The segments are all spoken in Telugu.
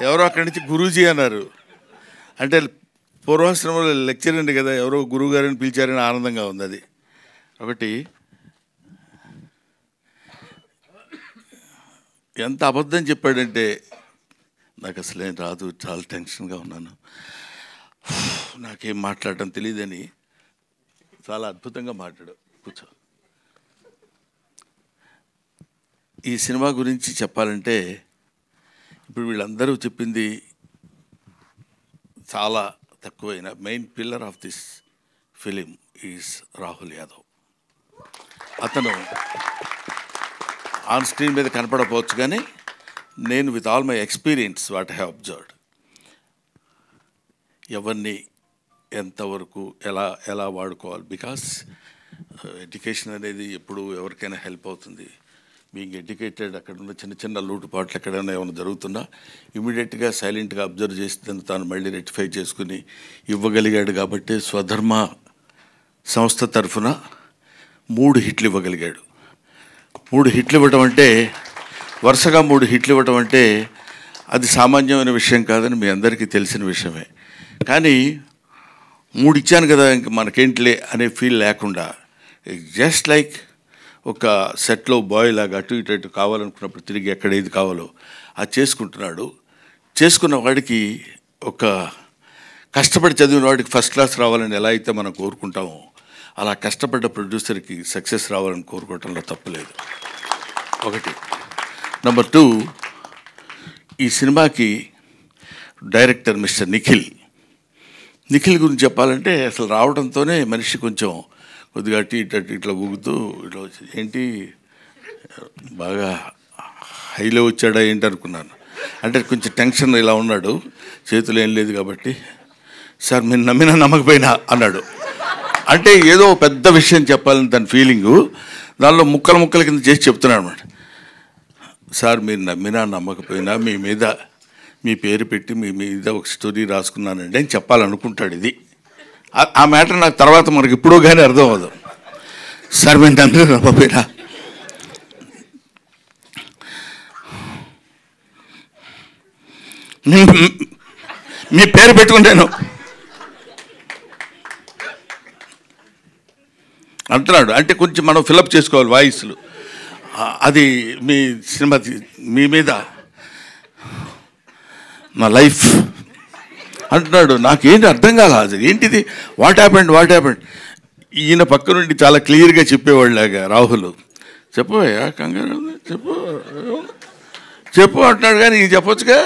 ఎవరో అక్కడి నుంచి గురూజీ అన్నారు. అంటే పూర్వాశ్రమంలో లెక్చర్ అండి కదా, ఎవరో గురువు గారిని పిలిచారని ఆనందంగా ఉంది. అది ఒకటి. ఎంత అబద్ధం చెప్పాడంటే నాకు అసలేం రాదు, చాలా టెన్షన్గా ఉన్నాను, నాకేం మాట్లాడటం తెలియదని చాలా అద్భుతంగా మాట్లాడు. కూర్చో. ఈ సినిమా గురించి చెప్పాలంటే ఇప్పుడు వీళ్ళందరూ చెప్పింది చాలా తక్కువైన main pillar of this film is Rahul Yadav. అతను ఆన్ స్క్రీన్ మీద కనపడకపోవచ్చు కానీ నేను with all my experience what I have observed, ఎవరిని ఎంతవరకు ఎలా వాడుకోవాలి. బికాస్ ఎడ్యుకేషన్ అనేది ఎప్పుడు ఎవరికైనా హెల్ప్ అవుతుంది. బీయింగ్ ఎడ్యుకేటెడ్, అక్కడ ఉన్న చిన్న చిన్న లోటుపాట్లు ఎక్కడైనా ఏమైనా జరుగుతున్నా ఇమీడియట్గా సైలెంట్గా అబ్జర్వ్ చేసి దాన్ని తాను మళ్ళీ రెక్టిఫై చేసుకుని ఇవ్వగలిగాడు. కాబట్టి స్వధర్మ సంస్థ తరఫున 3 హిట్లు ఇవ్వగలిగాడు. 3 హిట్లు ఇవ్వటం అంటే, వరుసగా 3 హిట్లు ఇవ్వటం అంటే అది సామాన్యమైన విషయం కాదని మీ అందరికీ తెలిసిన విషయమే. కానీ 3 ఇచ్చాను కదా ఇంక మనకేంటిలే అనే ఫీల్ లేకుండా, జస్ట్ లైక్ ఒక సెట్లో బాయ్ లాగా అటు ఇటు కావాలనుకున్నప్పుడు తిరిగి ఎక్కడ ఏది కావాలో అది చేసుకుంటున్నాడు. చేసుకున్న వాడికి, ఒక కష్టపడి చదివిన వాడికి ఫస్ట్ క్లాస్ రావాలని ఎలా అయితే మనం కోరుకుంటామో అలా కష్టపడ్డ ప్రొడ్యూసర్కి సక్సెస్ రావాలని కోరుకోవటంలో తప్పులేదు. ఒకటి. నెంబర్ 2, ఈ సినిమాకి డైరెక్టర్ మిస్టర్ నిఖిల్ గురించి చెప్పాలంటే అసలు రావడంతోనే మనిషి కొంచెం కొద్దిగా ఇట్లా ఊగుతూ ఇట్లా వచ్చి ఏంటి బాగా హైలో వచ్చాడా ఏంటి అనుకున్నాను. అంటే కొంచెం టెన్షన్ ఇలా ఉన్నాడు, చేతులు ఏం లేదు కాబట్టి, సార్ మీరు నమ్మినా నమ్మకపోయినా అన్నాడు. అంటే ఏదో పెద్ద విషయం చెప్పాలని తన ఫీలింగు, దానిలో ముక్కల కింద చేసి చెప్తున్నాడు అన్నమాట. సార్ మీరు నమ్మినా నమ్మకపోయినా మీ పేరు పెట్టి మీ మీద ఒక స్టోరీ రాసుకున్నానండి అని చెప్పాలనుకుంటాడు. ఇది ఆ మ్యాటర్ నాకు తర్వాత మనకి ఇప్పుడు కానీ అర్థం అవ్వదు. సార్ మీరు నమ్మినా నమ్మకపోయినా మీ పేరు పెట్టుకుంటాను అంటున్నాడు. అంటే కొంచెం మనం ఫిలప్ చేసుకోవాలి వాయిస్లు. అది మీ సినిమా మీ మీద నా లైఫ్ అంటున్నాడు. నాకేంటి అర్థం కాలేదు, ఏంటిది, వాట్ హ్యాపెండ్. ఈయన పక్క నుండి చాలా క్లియర్గా చెప్పేవాళ్ళగా రాహుల్, చెప్పవయ్యా కంగారు చెప్పు అంటున్నాడు. కానీ ఇది చెప్పొచ్చుగా.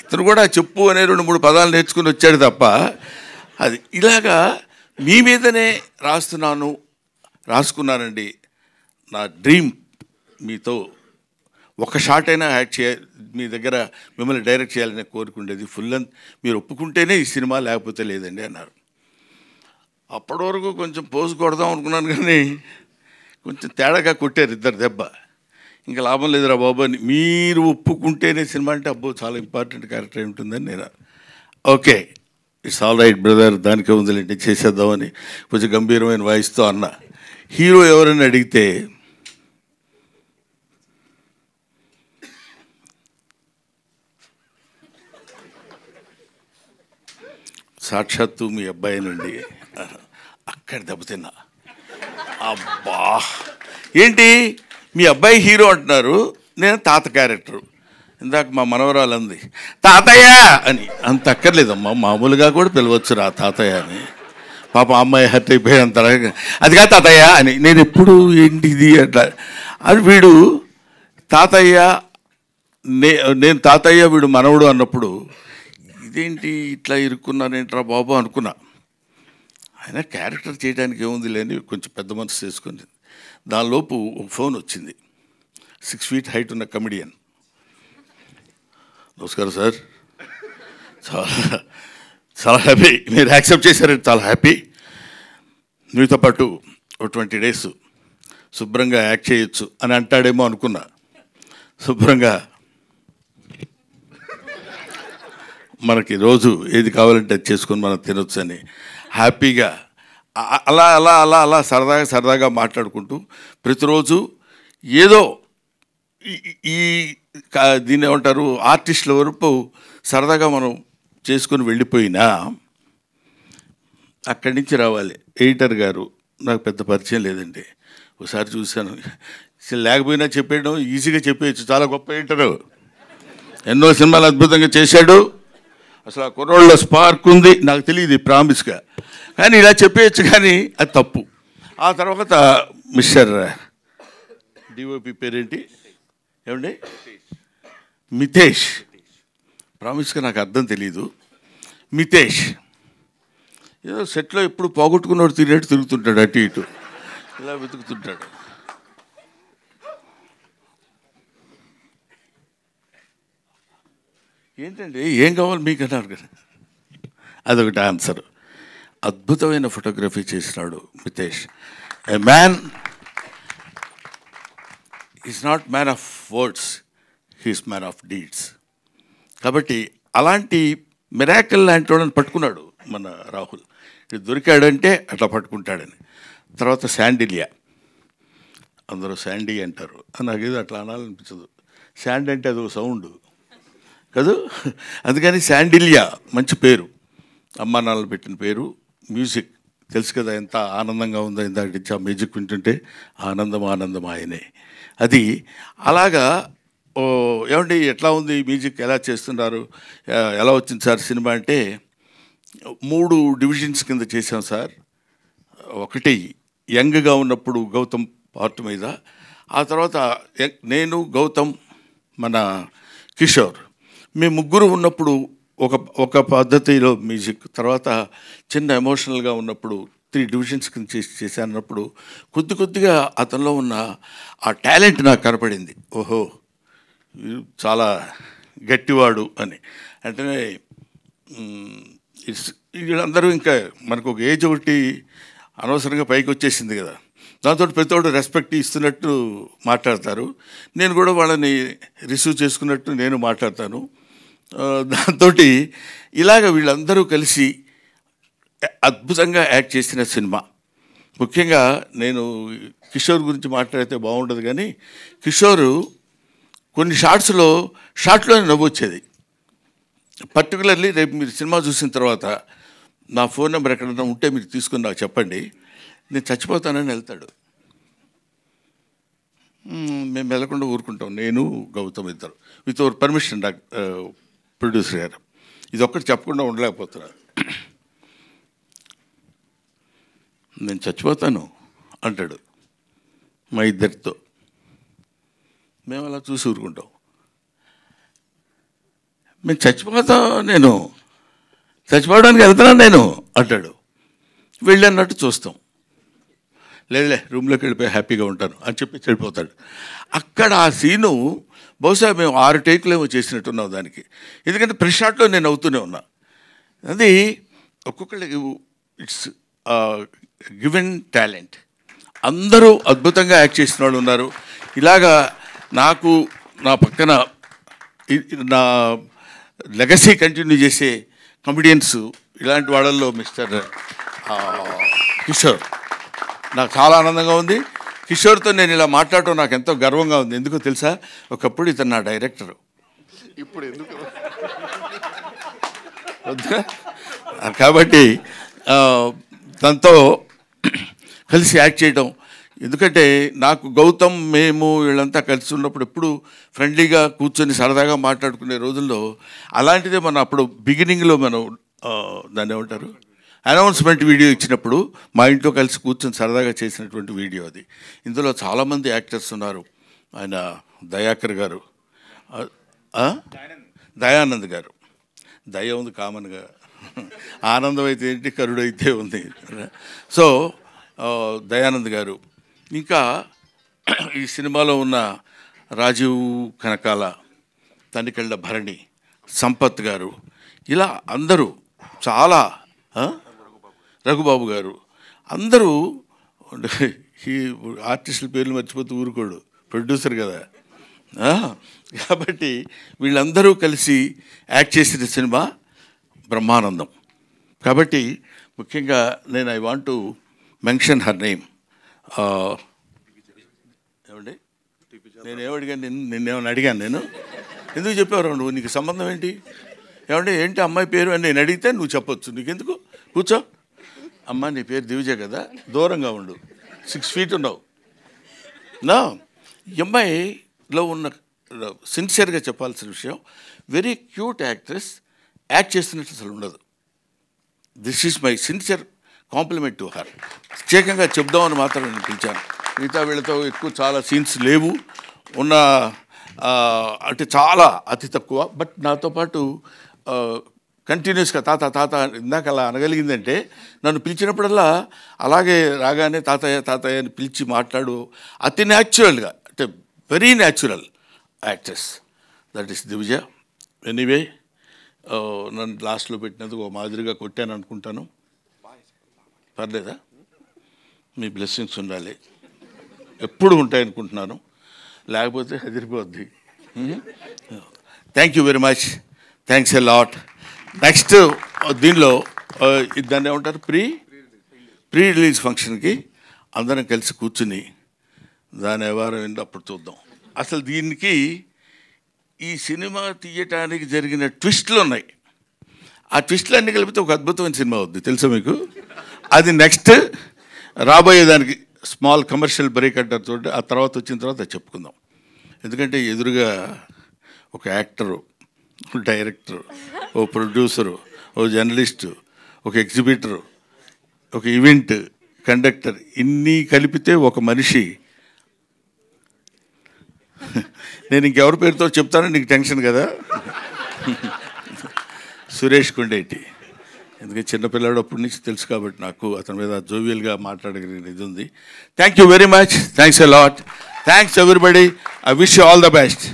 ఇతను కూడా చెప్పు అనే 2-3 పదాలు నేర్చుకుని వచ్చాడు తప్ప, అది ఇలాగా మీ మీదనే రాసుకున్నానండి. నా డ్రీమ్ మీతో ఒక షాట్ అయినా యాక్ట్ మీ దగ్గర మిమ్మల్ని డైరెక్ట్ చేయాలని కోరుకుండేది. ఫుల్ లెంత్ మీరు ఒప్పుకుంటేనే ఈ సినిమా, లేకపోతే లేదండి అన్నారు. అప్పటి వరకు కొంచెం పోజు కొడదాం అనుకున్నాను కానీ కొంచెం తేడాగా కొట్టారు ఇద్దరు దెబ్బ. ఇంకా లాభం లేదురా బాబు అని, మీరు ఒప్పుకుంటేనే సినిమా అంటే అబ్బో చాలా ఇంపార్టెంట్ క్యారెక్టర్ అయి ఉంటుందని నేను, okay it's all right brother, దానికే ఉందిలేండి చేసేద్దామని కొంచెం గంభీరమైన వాయిస్తో అన్న. హీరో ఎవరైనా అడిగితే సాక్షాత్తు మీ అబ్బాయినండి. అక్కడ దెబ్బతిన్నా. అబ్బా ఏంటి మీ అబ్బాయి హీరో అంటున్నారు, నేను తాత క్యారెక్టరు. ఇందాక మా మనవరాలు అంది తాతయ్య అని. అంత అక్కర్లేదమ్మా, మామూలుగా కూడా పిలవచ్చు రా తాతయ్య అని. పాప అమ్మాయి హర్ట్ అయిపోయి అంత అదిగా తాతయ్య అని. నేను ఎప్పుడు ఏంటిది అట్లా అది, వీడు తాతయ్య నేను తాతయ్య వీడు మనవడు అన్నప్పుడు ఇదేంటి ఇట్లా ఇరుక్కున్నానేంట్రా బాబు అనుకున్నా. ఆయన క్యారెక్టర్ చేయడానికి ఏముంది లేని కొంచెం పెద్ద మనసు చేసుకుని, దానిలోపు ఒక ఫోన్ వచ్చింది. 6 feet హైట్ ఉన్న కమెడియన్. నమస్కారం సార్, చాలా హ్యాపీ మీరు యాక్సెప్ట్ చేశారంటే చాలా హ్యాపీ. మీతో పాటు ఒక 20 days శుభ్రంగా యాక్ట్ చేయొచ్చు అని అంటాడేమో అనుకున్నా. శుభ్రంగా మనకి రోజు ఏది కావాలంటే అది చేసుకొని మనం తినొచ్చు అని హ్యాపీగా అలా అలా అలా అలా సరదాగా మాట్లాడుకుంటూ ప్రతిరోజు ఏదో ఈ దీన్ని ఏమంటారు, ఆర్టిస్టుల వరకు సరదాగా మనం చేసుకొని వెళ్ళిపోయినా అక్కడి నుంచి రావాలి. ఎడిటర్ గారు నాకు పెద్ద పరిచయం లేదండి, ఒకసారి చూశాను, లేకపోయినా చెప్పేయడం ఈజీగా చెప్పేయచ్చు, చాలా గొప్ప ఎడిటరు, ఎన్నో సినిమాలు అద్భుతంగా చేశాడు, అసలు ఆ కుర్రోళ్ళ స్పార్క్ ఉంది, నాకు తెలియదు ప్రామిస్గా, కానీ ఇలా చెప్పేయచ్చు, కానీ అది తప్పు. ఆ తర్వాత మిస్టర్ డిఓపి పేరేంటి ఏమండి, మితేష్, ప్రామిస్గా నాకు అర్థం తెలీదు, మితేష్ ఏదో సెట్లో ఎప్పుడు పోగొట్టుకున్నాడు తిరిగేట్టు తిరుగుతుంటాడు, అటు ఇటు ఇలా వెతుకుతుంటాడు. ఏంటండి ఏం కావాలి మీకు అన్నారు కదా, అదొకటి ఆన్సర్. అద్భుతమైన ఫోటోగ్రఫీ చేసినాడు Mitesh. A man is not man of words, he's man of deeds. కాబట్టి అలాంటి మిరాకిల్ లాంటి వాళ్ళని పట్టుకున్నాడు మన రాహుల్. ఇది దొరికాడంటే అట్లా పట్టుకుంటాడని. తర్వాత శాండిలియా, అందరూ శాండీ అంటారు, నాకేదో అట్లా అనాలనిపించదు, శాండ్ అంటే అదొక సౌండ్ కాదు, అందుకని శాండిలియా మంచి పేరు, అమ్మా నాన్నలు పెట్టిన పేరు. మ్యూజిక్ తెలుసు కదా ఎంత ఆనందంగా ఉందో, ఇందాక ఆ మ్యూజిక్ వింటుంటే ఆనందం ఆనందం ఆయనే. అది అలాగా. ఏమండి ఎట్లా ఉంది మ్యూజిక్, ఎలా చేస్తున్నారు, ఎలా వచ్చింది సార్ సినిమా అంటే, 3 డివిజన్స్ కింద చేసాం సార్. ఒకటి యంగ్గా ఉన్నప్పుడు గౌతమ్ పార్ట్ మీద, ఆ తర్వాత నేను గౌతమ్ మన కిషోర్, మేము ముగ్గురు ఉన్నప్పుడు ఒక పద్ధతిలో మ్యూజిక్, తర్వాత చిన్న ఎమోషనల్గా ఉన్నప్పుడు 3 డివిజన్స్ కింద చేశానప్పుడు కొద్దిగా అతనిలో ఉన్న ఆ టాలెంట్ నాకు కనపడింది. ఓహో చాలా గట్టివాడు అని. అంటే వీళ్ళందరూ ఇంకా మనకు ఒక ఏజ్ ఒకటి అనవసరంగా పైకి వచ్చేసింది కదా, దాంతో ప్రతివాడు రెస్పెక్ట్ ఇస్తున్నట్టు మాట్లాడతారు, నేను కూడా వాళ్ళని రిసీవ్ చేసుకున్నట్టు నేను మాట్లాడతాను. దాంతో ఇలాగ వీళ్ళందరూ కలిసి అద్భుతంగా యాక్ట్ చేసిన సినిమా. ముఖ్యంగా నేను కిషోర్ గురించి మాట్లాడితే బాగుండదు, కానీ కిషోరు కొన్ని షార్ట్లోనే నవ్వు వచ్చేది. పర్టికులర్లీ రేపు మీరు సినిమా చూసిన తర్వాత నా ఫోన్ నెంబర్ ఎక్కడన్నా ఉంటే మీరు తీసుకుని నాకు చెప్పండి, నేను చచ్చిపోతానని వెళ్తాడు. మేము వెళ్ళకుండా ఊరుకుంటాం, నేను గౌతమ్ ఇద్దరు, విత్ అవర్ పర్మిషన్ ప్రొడ్యూసర్ గారు. ఇది ఒక్కటి చెప్పకుండా ఉండలేకపోతున్నారు. నేను చచ్చిపోతాను అంటాడు మా ఇద్దరితో, మేము అలా చూసి ఊరుకుంటాం. మేము నేను చచ్చిపోవడానికి వెళ్తున్నాను నేను అంటాడు. వెళ్ళి అన్నట్టు చూస్తాం, లేదులే రూమ్లోకి వెళ్ళిపోయి హ్యాపీగా ఉంటాను అని చెప్పి వెళ్ళిపోతాడు. అక్కడ ఆ సీను బహుశా మేము 6 టేకులు ఏమో చేసినట్టున్నాం దానికి, ఎందుకంటే ప్రెస్ షాట్లో నేను అవుతూనే ఉన్నా. అది ఒక్కొక్కళ్ళకి ఇట్స్ గివెన్ టాలెంట్. అందరూ అద్భుతంగా యాక్ట్ చేసిన వాళ్ళు ఉన్నారు. ఇలాగా నాకు నా పక్కన నా లెగసీ కంటిన్యూ చేసే కమెడియన్స్ ఇలాంటి వాళ్ళల్లో మిస్టర్ కిషోర్, నాకు చాలా ఆనందంగా ఉంది. కిషోర్తో నేను ఇలా మాట్లాడటం నాకు ఎంతో గర్వంగా ఉంది. ఎందుకో తెలుసా, ఒకప్పుడు ఇతను నా డైరెక్టరు, ఇప్పుడు ఎందుకు కాబట్టి తనతో కలిసి యాక్ట్ చేయడం. ఎందుకంటే నాకు గౌతమ్ మేము వీళ్ళంతా కలిసి ఉన్నప్పుడు ఎప్పుడు ఫ్రెండ్లీగా కూర్చొని సరదాగా మాట్లాడుకునే రోజుల్లో అలాంటిదే మనం అప్పుడు బిగినింగ్లో మనం దాన్ని ఏమంటారు అనౌన్స్మెంట్ వీడియో ఇచ్చినప్పుడు మా ఇంట్లో కలిసి కూర్చొని సరదాగా చేసినటువంటి వీడియో అది. ఇందులో చాలామంది యాక్టర్స్ ఉన్నారు. ఆయన దయాకర్ గారు, దయానంద్ గారు, దయ ఉంది కామన్గా, ఆనందం అయితే ఏంటి కరుడు అయితే ఉంది. సో దయానంద్ గారు, ఇంకా ఈ సినిమాలో ఉన్న రాజీవ్ కనకాల, తనికెళ్ళ భరణి, సంపత్ గారు, ఇలా అందరూ చాలా, రఘుబాబు గారు, అందరూ ఈ ఆర్టిస్టుల పేర్లు మర్చిపోతూ ఊరుకోడు, ప్రొడ్యూసర్ కదా. కాబట్టి వీళ్ళందరూ కలిసి యాక్ట్ చేసిన సినిమా బ్రహ్మానందం. కాబట్టి ముఖ్యంగా నేను I want to mention her name. ఏమండి నేనేమడిగాను, నిన్నేమని అడిగాను నేను? ఎందుకు చెప్పావు నువ్వు? నీకు సంబంధం ఏంటి? ఏమంటే ఏంటి అమ్మాయి పేరు అని నేను అడిగితే నువ్వు చెప్పొచ్చు, నీకెందుకు? కూర్చో. అమ్మ నీ పేరు దివిజ కదా, దూరంగా ఉండు, 6 feet ఉన్నావు. నా ఈ అమ్మాయిలో ఉన్న సిన్సియర్గా చెప్పాల్సిన విషయం, వెరీ క్యూట్ యాక్ట్రెస్, యాక్ట్ చేస్తున్నట్టు అసలు ఉండదు. This is my sincere compliment to her. ప్రత్యేకంగా చెప్దామని మాత్రం నేను పిలిచాను. మిగతా వీళ్ళతో ఎక్కువ చాలా సీన్స్ లేవు, ఉన్న అంటే చాలా అతి తక్కువ. బట్ నాతో పాటు కంటిన్యూస్గా తాత తాత ఇందాక అలా అనగలిగిందంటే, నన్ను పిలిచినప్పుడల్లా అలాగే రాగానే తాతయ్య తాతయ్య అని పిలిచి మాట్లాడు, అతి న్యాచురల్గా, అంటే very natural actress. That is Divija. Anyway, నన్ను లాస్ట్లో పెట్టినందుకు ఒక మాదిరిగా కొట్టాను అనుకుంటాను. పర్లేదా? మీ బ్లెస్సింగ్స్ ఉండాలి, ఎప్పుడు ఉంటాయనుకుంటున్నాను, లేకపోతే హెదిరిపోద్ది. Thank you very much, thanks a lot. Next దీనిలో దాన్ని ఏమంటారు, ప్రీ రిలీజ్ ఫంక్షన్కి అందరం కలిసి కూర్చుని దాని వ్యవహారం ఏంటో అప్పుడు చూద్దాం. అసలు దీనికి ఈ సినిమా తీయటానికి జరిగిన ట్విస్ట్లు ఉన్నాయి. ఆ ట్విస్ట్లు అన్నీ కలిపితే ఒక అద్భుతమైన సినిమా అవుద్ది, తెలుసా మీకు? అది నెక్స్ట్ రాబోయేదానికి స్మాల్ కమర్షియల్ బ్రేక్ అంటారు చూడండి, ఆ తర్వాత వచ్చిన తర్వాత అది చెప్పుకుందాం. ఎందుకంటే ఎదురుగా ఒక యాక్టరు, డైరెక్టరు, ఓ ప్రొడ్యూసరు, ఓ జర్నలిస్టు, ఒక ఎగ్జిబిటరు, ఒక ఈవెంట్ కండక్టర్, ఇన్ని కలిపితే ఒక మనిషి. నేను ఇంకెవరి పేరుతో చెప్తానో నీకు టెన్షన్ కదా. సురేష్ కొండేటి. ఎందుకంటే చిన్నపిల్లాడు అప్పటి నుంచి తెలుసు కాబట్టి నాకు అతని మీద జోవియల్గా మాట్లాడగలిగిన ఇది ఉంది. Thank you very much, thanks a lot, thanks everybody. I wish you all the best.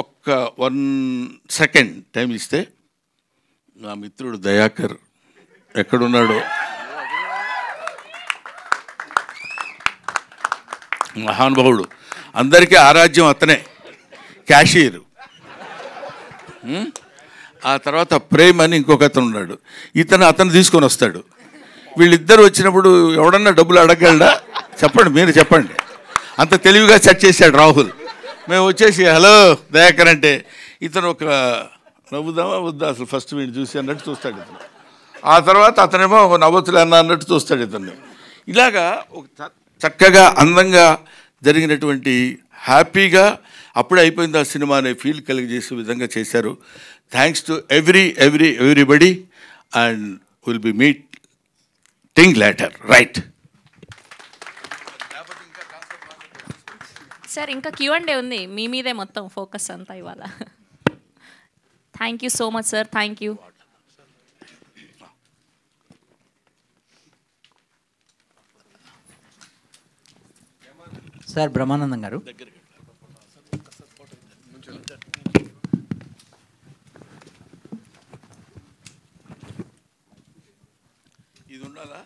ఒక్క 1 second టైం ఇస్తే నా మిత్రుడు దయాకర్ ఎక్కడున్నాడో, మహానుభావుడు, అందరికీ ఆరాధ్యం అతనే, క్యాషియరు. ఆ తర్వాత ప్రేమ్ అని ఇంకొక అతను ఉన్నాడు, అతను తీసుకొని వస్తాడు. వీళ్ళిద్దరు వచ్చినప్పుడు ఎవడన్నా డబ్బులు అడగలడా? చెప్పండి, మీరు చెప్పండి. అంత తెలివిగా సెట్ చేశాడు రాహుల్. మేము వచ్చేసి హలో దయాకర్ అంటే ఇతను ఒక నవ్వుదామా వద్దా అసలు ఫస్ట్ వీడిని చూసి అన్నట్టు చూస్తాడు ఇతను. ఆ తర్వాత అతనేమో నవ్వతులే అన్నట్టు చూస్తాడు ఇతన్ని. ఇలాగా ఒక చక్కగా అందంగా జరిగినటువంటి హ్యాపీగా అప్పుడే అయిపోయింది ఆ సినిమా అనే ఫీల్ కలిగజేసే విధంగా చేశారు. Thanks to everybody and will be meeting later, right? Sir ఇంకా Q&A ఉంది, మీ మీదే మొత్తం ఫోకస్ అంతా ఇవాళ. Thank you so much sir, thank you. Sir Brahmanandam గారు, ఇది ఉండాలా?